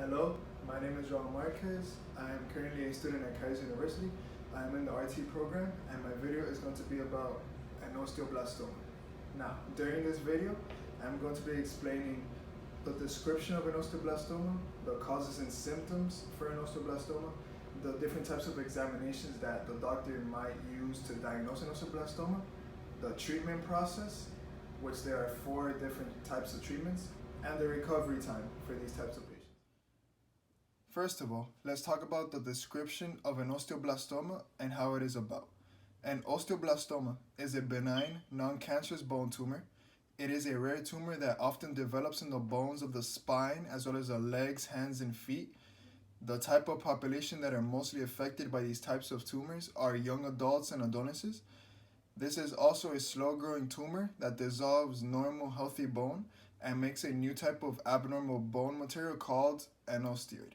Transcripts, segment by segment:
Hello, my name is João Marquez. I am currently a student at Kaiser University. I am in the RT program and my video is going to be about an osteoblastoma. Now, during this video, I'm going to be explaining the description of an osteoblastoma, the causes and symptoms for an osteoblastoma, the different types of examinations that the doctor might use to diagnose an osteoblastoma, the treatment process, which there are 4 different types of treatments, and the recovery time for these types of patients. First of all, let's talk about the description of an osteoblastoma and how it is about. An osteoblastoma is a benign, non-cancerous bone tumor. It is a rare tumor that often develops in the bones of the spine as well as the legs, hands, and feet. The type of population that are mostly affected by these types of tumors are young adults and adolescents. This is also a slow-growing tumor that dissolves normal, healthy bone and makes a new type of abnormal bone material called an osteoid.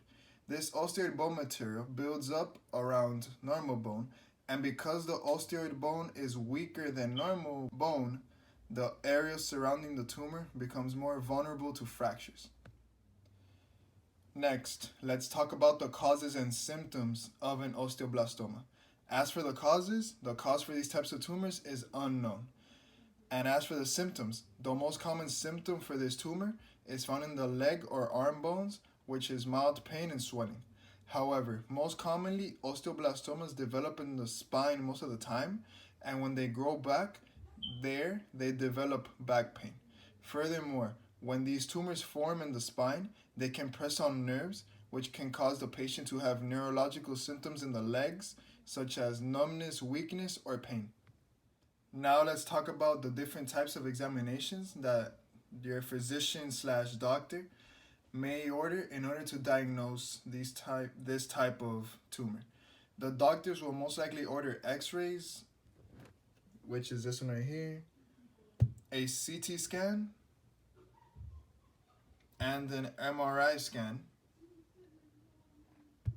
This osteoid bone material builds up around normal bone, and because the osteoid bone is weaker than normal bone, the area surrounding the tumor becomes more vulnerable to fractures. Next, let's talk about the causes and symptoms of an osteoblastoma. As for the cause for these types of tumors is unknown. And as for the symptoms, the most common symptom for this tumor is found in the leg or arm bones, which is mild pain and swelling. However, most commonly, osteoblastomas develop in the spine most of the time, and when they grow back, they develop back pain. Furthermore, when these tumors form in the spine, they can press on nerves, which can cause the patient to have neurological symptoms in the legs, such as numbness, weakness, or pain. Now let's talk about the different types of examinations that your physician/doctor may order in order to diagnose this type of tumor. The doctors will most likely order x-rays, which is this one right here, a CT scan, and an MRI scan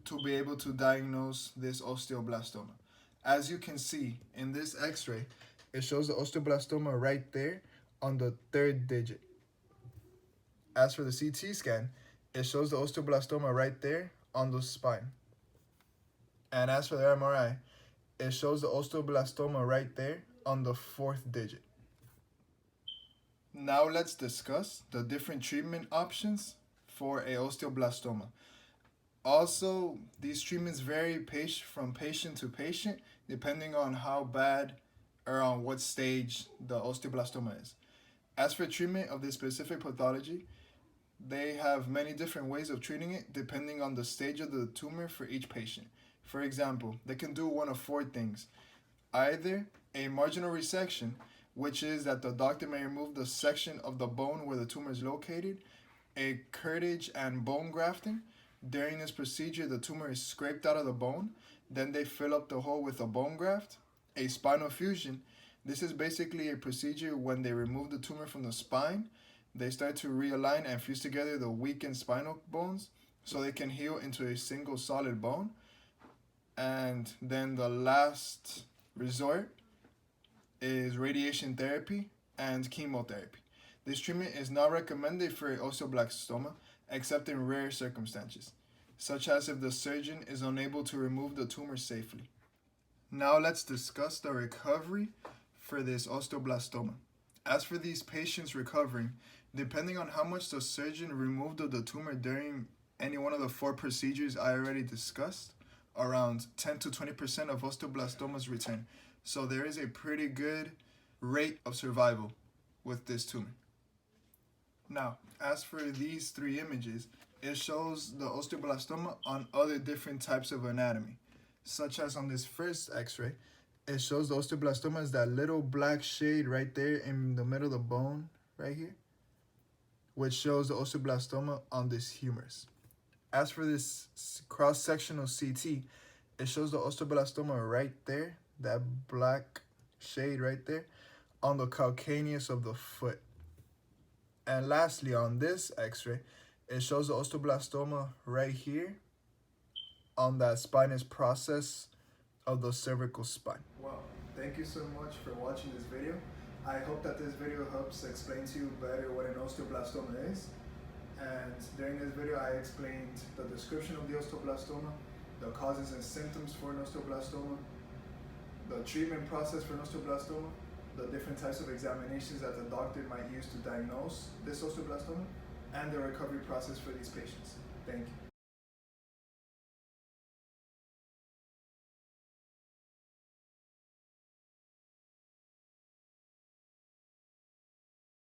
to be able to diagnose this osteoblastoma. As you can see in this x-ray, it shows the osteoblastoma right there on the 3rd digit. As for the CT scan, it shows the osteoblastoma right there on the spine. And as for the MRI, it shows the osteoblastoma right there on the 4th digit. Now let's discuss the different treatment options for a osteoblastoma. Also, these treatments vary from patient to patient depending on how bad or on what stage the osteoblastoma is. As for treatment of this specific pathology, they have many different ways of treating it depending on the stage of the tumor for each patient. For example, they can do one of 4 things. Either a marginal resection, which is that the doctor may remove the section of the bone where the tumor is located, a curettage and bone grafting. During this procedure, the tumor is scraped out of the bone, then they fill up the hole with a bone graft. A spinal fusion. This is basically a procedure when they remove the tumor from the spine. They start to realign and fuse together the weakened spinal bones so they can heal into a single solid bone. And then the last resort is radiation therapy and chemotherapy. This treatment is not recommended for osteoblastoma except in rare circumstances, such as if the surgeon is unable to remove the tumor safely. Now let's discuss the recovery for this osteoblastoma. As for these patients recovering, depending on how much the surgeon removed of the tumor during any one of the 4 procedures I already discussed, around 10 to 20% of osteoblastomas return. So there is a pretty good rate of survival with this tumor. Now, as for these 3 images, it shows the osteoblastoma on other different types of anatomy, such as on this first x-ray, it shows the osteoblastoma as that little black shade right there in the middle of the bone right here, which shows the osteoblastoma on this humerus. As for this cross-sectional CT, it shows the osteoblastoma right there, that black shade right there, on the calcaneus of the foot. And lastly, on this x-ray, it shows the osteoblastoma right here on that spinous process of the cervical spine. Well, thank you so much for watching this video. I hope that this video helps explain to you better what an osteoblastoma is And during this video, I explained the description of the osteoblastoma, the causes and symptoms for an osteoblastoma, the treatment process for an osteoblastoma, the different types of examinations that the doctor might use to diagnose this osteoblastoma, and the recovery process for these patients. Thank you.